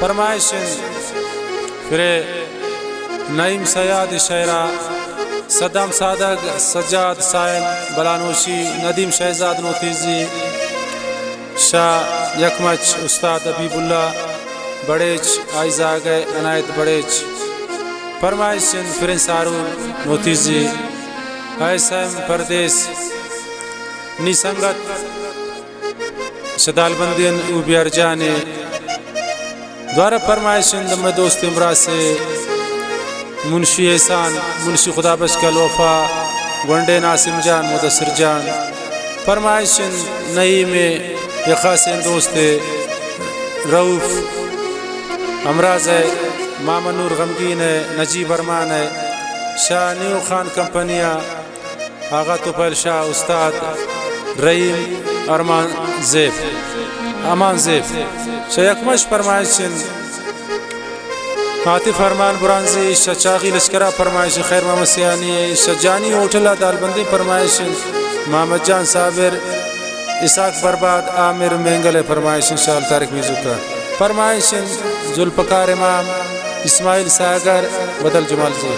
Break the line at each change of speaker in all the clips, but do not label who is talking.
फरमाइश फिर नईम सयाद शहरा सद्दाम सादक सज्जाद साइल बलानोशी नदीम शहजाद नोतीजी शाह यकमच उस्ताद अबीबुल्ला बड़ेच आइजाग अनायत बड़ेच फरमाइश फिर सारू नोतीजी ऐसम परदेश निसंगत शदालबंदियन उबियर जाने द्वारा फरमाइश में दोस्त इमरा से मुंशी एहसान मुंशी खुदा बश का लोफा वनडे नासिम जान मुदसर जान फरमाइश नई में यखासन दोस्त रऊफ अमराज है मामनूर गमगीन है नजीब अरमान है शाह न्यू खान कंपनिया आगा तुफैल शाह उस्ताद रहीम अमान ज़ेब शयकमश फरमाइश आतिफ अरमान बुरानजी शचागी लश्करा फरमाइश खैर मोहम्मद सियानी शजानी होटल दालबंदी फरमाइश मोहम्मद जान साबिर इसाक बर्बाद आमिर मेंगल फरमाइश इंशाअल्लाह तारिक मिजुका फरमाइश जुल्फ़कार इमाम इस्माइल सागर बदल जमाल जी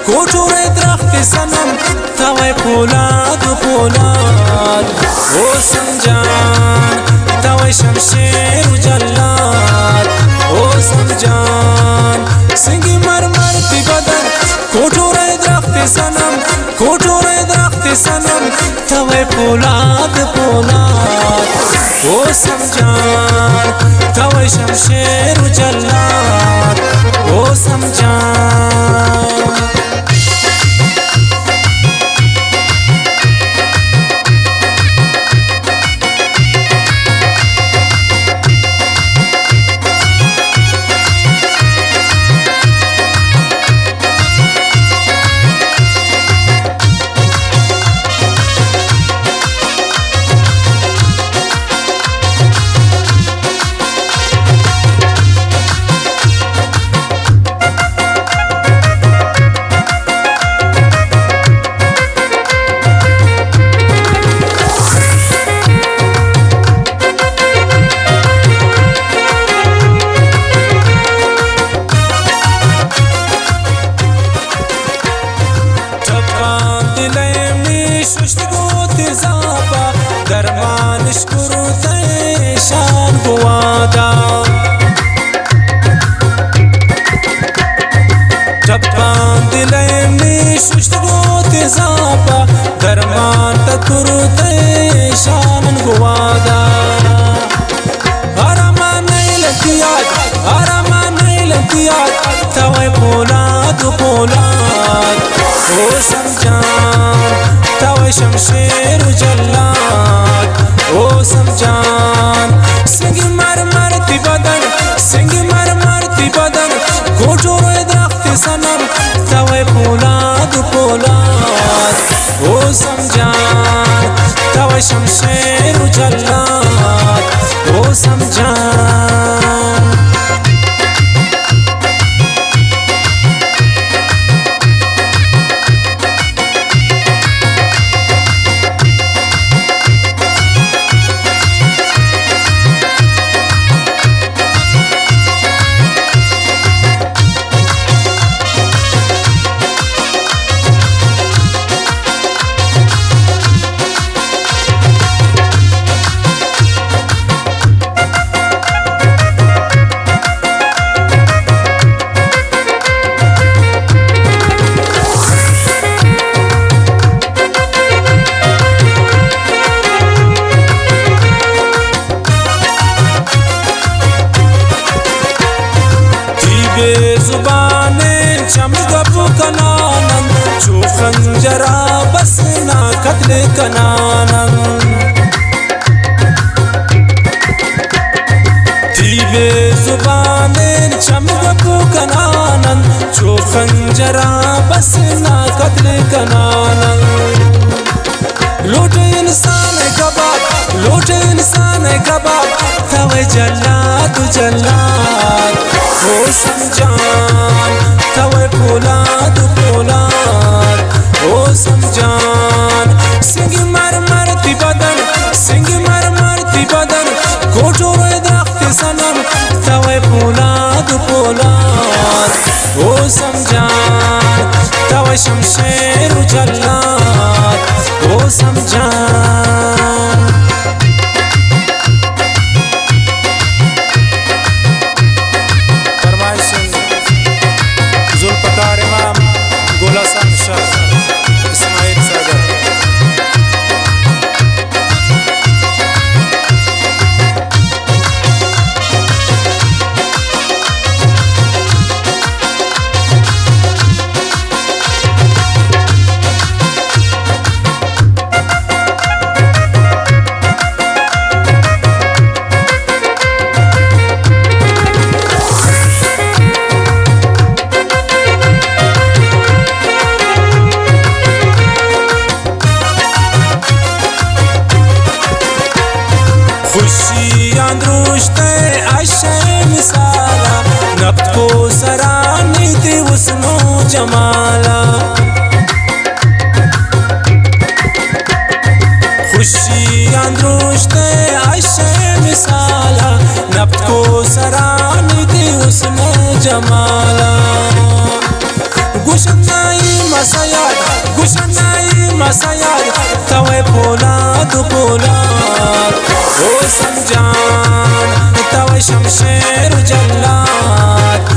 कोटोरे दरख्त सनम तवे पोलाद पोलाद ओ संजान तवे शमशेर जल्लाद ओ संजान सिंगी मरमर की बदन कोटोरे दरख्त सनम तवे पोलाद पोलाद ओ संजान तवे शमशेर जल्लाद ओ संजान दरमान तकुरते शान गुवादा आरामान नहीं लतिया तवे पोलाद पोलाद ओ समझान तवे शमशेर जल्लाद ओ समझान सिंगी मरमर ती बदन कोटोरे दरख्त सनम तवे पोलाद पोलाद ओ समझान तवे शमशेर जल्लाद ओ समझान खंजरा बस ना कत्ल कनानन थी बेजुबाने لوٹین چمگ کو کنانن چو خنجرا بس نا قتل کنانن لوٹے انسان کباب لوٹے انسان کباب توے جلاد جلاد او سمجان توے پولاد پولاد او سمجان سنگ مر مرتی بدن سنگ مر مرتی بدن کوٹو روی درخت سنم توے پولاد پولاد او سمجان توے شمشیر و جلاد او سمجان
فرمائش ذوالفقار امام گل حسن شاہ اسماعیل ساگر
खुशी अंदरुश्ते आशे मिसाला नब्त को सरानी थी उसनो जमाला खुशी अंदरुश्ते आशे मिसाला नब्त को सरानी थी उसनो जमाला गुशनाई मसायाद तवे पोलाद पोलाद ओ समजान तवे शमशेर जल्लाद